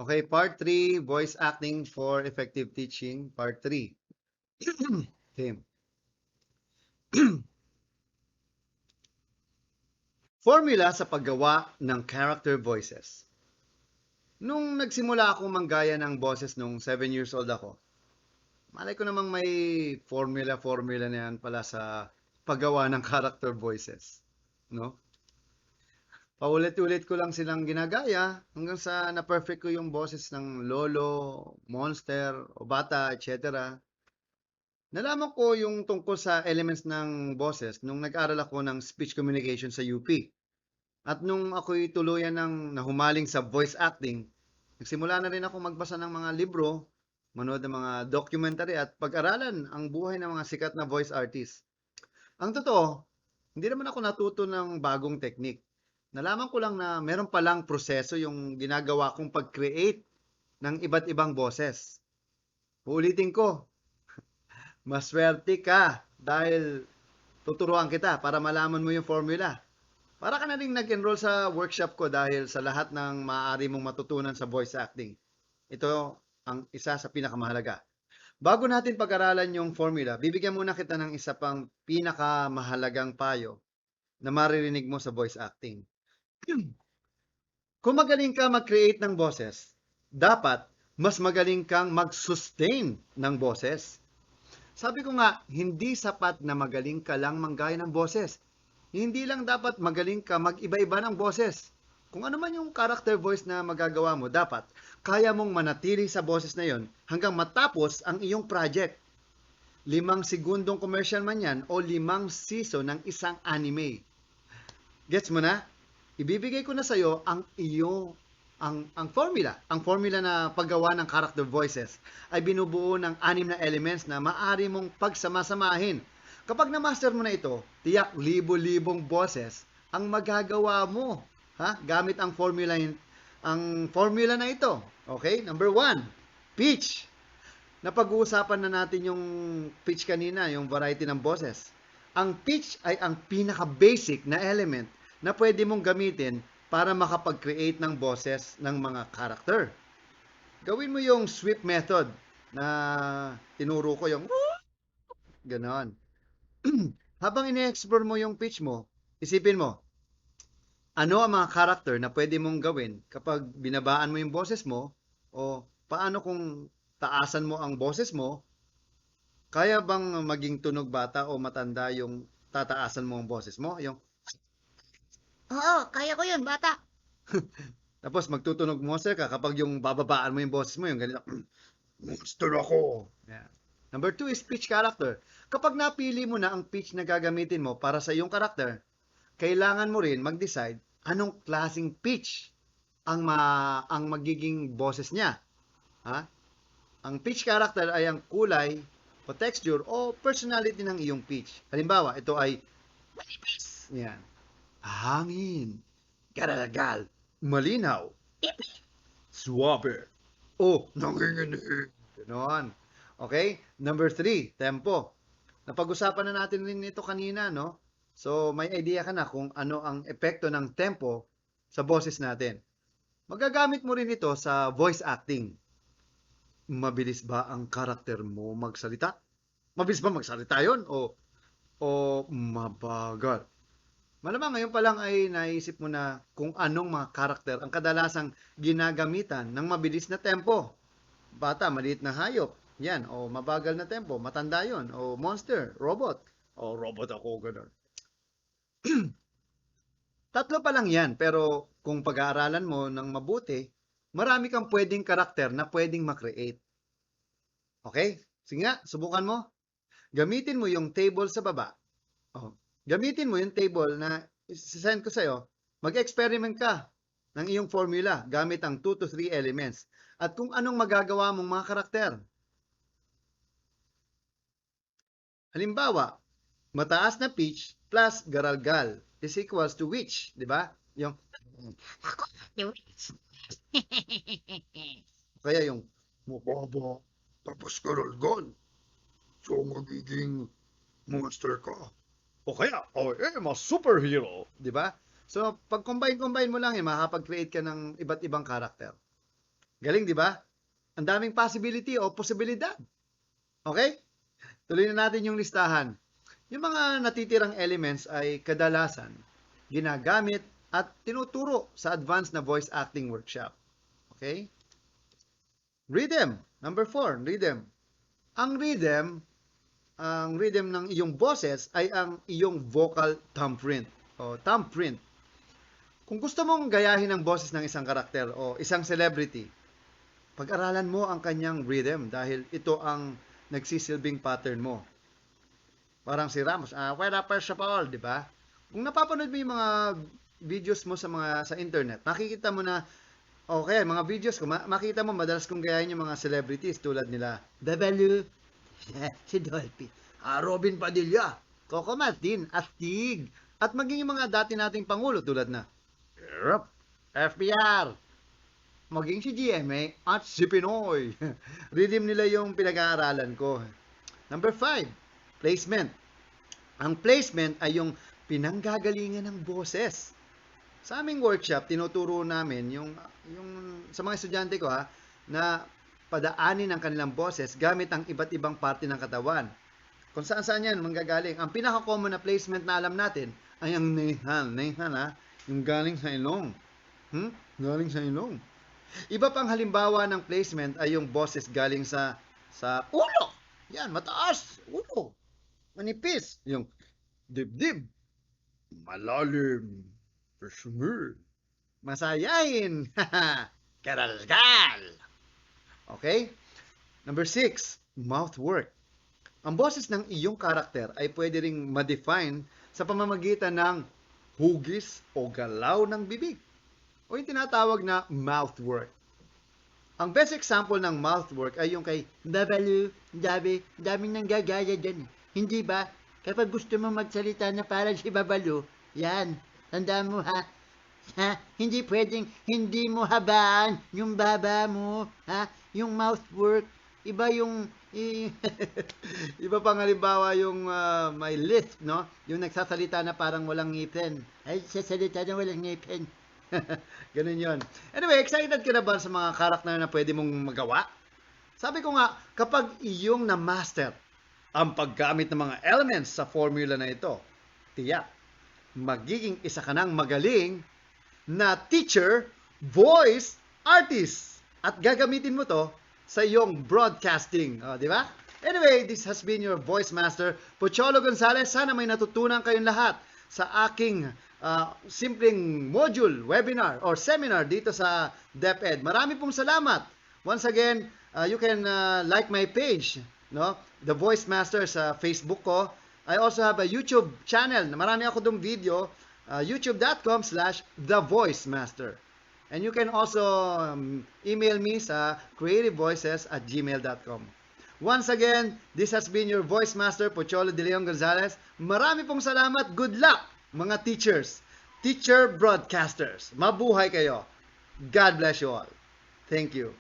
Okay, part 3, voice acting for effective teaching, part 3. Okay. Formula sa paggawa ng character voices. Nung nagsimula ako manggaya ng boses nung 7 years old ako, malay ko namang may formula na yan pala sa paggawa ng character voices. No? Paulit-ulit ko lang silang ginagaya hanggang sa na-perfect ko yung boses ng lolo, monster, o bata, etc. Nalaman ko yung tungkol sa elements ng boses nung nag-aral ako ng speech communication sa UP. At nung ako'y tuluyan ng nahumaling sa voice acting, nagsimula na rin ako magbasa ng mga libro, manood ng mga documentary at pag-aralan ang buhay ng mga sikat na voice artists. Ang totoo, hindi naman ako natuto ng bagong technique. Nalaman ko lang na meron palang proseso yung ginagawa kong pag-create ng iba't ibang boses. Uulitin ko, maswerte ka dahil tuturuan kita para malaman mo yung formula. Para ka na rin nag-enroll sa workshop ko dahil sa lahat ng maaari mong matutunan sa voice acting. Ito ang isa sa pinakamahalaga. Bago natin pag-aralan yung formula, bibigyan muna kita ng isa pang pinakamahalagang payo na maririnig mo sa voice acting. Kung magaling ka mag-create ng boses, dapat mas magaling kang mag-sustain ng boses. Sabi ko nga, hindi sapat na magaling ka lang manggaya ng boses. Hindi lang dapat magaling ka mag-iba-iba ng boses. Kung ano man yung character voice na magagawa mo, dapat kaya mong manatili sa boses na yon hanggang matapos ang iyong project. 5 segundong commercial man yan o 5 season ng isang anime. Gets mo na? Ibibigay ko na sa'yo ang formula. Ang formula na paggawa ng character voices ay binubuo ng 6 na elements na maaari mong pagsamasamahin. Kapag na-master mo na ito, tiyak libo-libong boses ang magagawa mo, gamit ang formula na ito. Okay? Number 1, pitch. Napag-uusapan na natin yung pitch kanina, yung variety ng boses. Ang pitch ay ang pinaka-basic na element na pwede mong gamitin para makapag-create ng boses ng mga character. Gawin mo yung sweep method na tinuro ko, yung ganon. Habang ini-explore mo yung pitch mo, isipin mo, ano ang mga character na pwede mong gawin kapag binabaan mo yung boses mo o paano kung taasan mo ang boses mo, kaya bang maging tunog bata o matanda yung tataasan mo ang boses mo? Yung Oo, kaya ko yun, bata. tapos magtutunog monster ka kapag yung bababaan mo yung boses mo, yung ganito, monster ako. Yeah. Number 2 is pitch character. Kapag napili mo na ang pitch na gagamitin mo para sa iyong karakter, kailangan mo rin mag-decide anong klaseng pitch ang magiging boses niya. Ha? Ang pitch character ay ang kulay o texture o personality ng iyong pitch. Halimbawa, ito ay malibis. Yan. Hangin. Garagal. Malinaw. Suwabe. O, nanginginig. Ganon. Okay? Number 3, tempo. Napag-usapan na natin rin ito kanina, no? So, may idea ka na kung ano ang epekto ng tempo sa boses natin. Magagamit mo rin ito sa voice acting. Mabilis ba ang karakter mo magsalita? Mabilis ba magsalita yon o mabagal? Malamang ngayon pa lang ay naisip mo na kung anong mga karakter ang kadalasang ginagamitan ng mabilis na tempo. Bata, maliit na hayop. Yan. O mabagal na tempo. Matanda yon. O monster. Robot. O robot ako. Ganun. Tatlo pa lang yan. Pero kung pag-aaralan mo ng mabuti, marami kang pwedeng karakter na pwedeng makreate. Okay? Sige nga, subukan mo. Gamitin mo yung table sa baba. Oh, gamitin mo yung table na send ko sa'yo. Mag-experiment ka ng iyong formula gamit ang 2 to 3 elements at kung anong magagawa mong mga karakter. Halimbawa, mataas na pitch plus garalgal is equals to which, di ba? Yung Ako, yung... kaya yung mababa tapos garalgal. So magiging monster ka. O kaya, I'm a superhero. Di ba? So, pag combine mo lang, makakapag-create ka ng iba't ibang karakter. Galing, di ba? Ang daming possibility o posibilidad. Okay? Tuloy na natin yung listahan. Yung mga natitirang elements ay kadalasan ginagamit at tinuturo sa advanced na voice acting workshop. Okay? Rhythm. Number 4, rhythm. Ang rhythm ng iyong boses ay ang iyong vocal thumbprint o thumbprint. Kung gusto mong gayahin ang boses ng isang karakter o isang celebrity, pag-aralan mo ang kanyang rhythm dahil ito ang nagsisilbing pattern mo. Parang si Ramos, wala first of all, di ba? Kung napapanood mo yung mga videos mo sa internet, makikita mo na okay, mga videos ko, makita mo madalas kong gayahin yung mga celebrities tulad nila Babalu, si Dolphy, Robin Padilla, Coco Martin, Astig, at maging yung mga dati nating pangulo tulad na FBR, maging si GMA at si Pinoy. Rhythm nila yung pinag-aaralan ko. Number 5, placement. Ang placement ay yung pinanggagalingan ng boses. Sa aming workshop, tinuturo namin yung sa mga estudyante ko na padaanin ang kanilang boses gamit ang iba't ibang parte ng katawan. Kung saan yan manggagaling. Ang pinaka-common na placement na alam natin ay ang nehan yung galing sa ilong. Galing sa ilong. Iba pang halimbawa ng placement ay yung boses galing sa ulo. Yan, mataas, ulo. Manipis, yung dibdib. Malalim. Personal. Masayain. Karalgal. Okay? Number 6, mouth work. Ang boses ng iyong karakter ay pwede ring ma-define sa pamamagitan ng hugis o galaw ng bibig o yung tinatawag na mouth work. Ang best example ng mouth work ay yung kay Babalu, daming nang gagaya dyan. Hindi ba? Kapag gusto mo magsalita na parang si Babalu, yan, tanda mo hindi pwedeng hindi mo habaan yung baba mo, yung mouth work. Iba yung iba pang halimbawa yung may lisp, no? Yung nagsasalita na parang walang ngipin. Ay, sasalita na walang ngipin. Ganun yun. Anyway, excited ka na ba sa mga karakter na pwede mong magawa? Sabi ko nga, kapag iyong na-master ang paggamit ng mga elements sa formula na ito, tiyak, magiging isa ka ng magaling na teacher, voice, artist. At gagamitin mo to sa iyong broadcasting. Di ba? Anyway, this has been your voice master, Pocholo Gonzales. Sana may natutunan kayong lahat sa aking simpleng module, webinar, or seminar dito sa DepEd. Marami pong salamat. Once again, you can like my page, no? The Voice Master sa Facebook ko. I also have a YouTube channel. Marami ako dong video, youtube.com/The Voice Master. And you can also email me sa creativevoices@gmail.com. Once again, this has been your Voice Master, Pocholo De Leon Gonzales. Marami pong salamat. Good luck, mga teachers, teacher broadcasters. Mabuhay kayo. God bless you all. Thank you.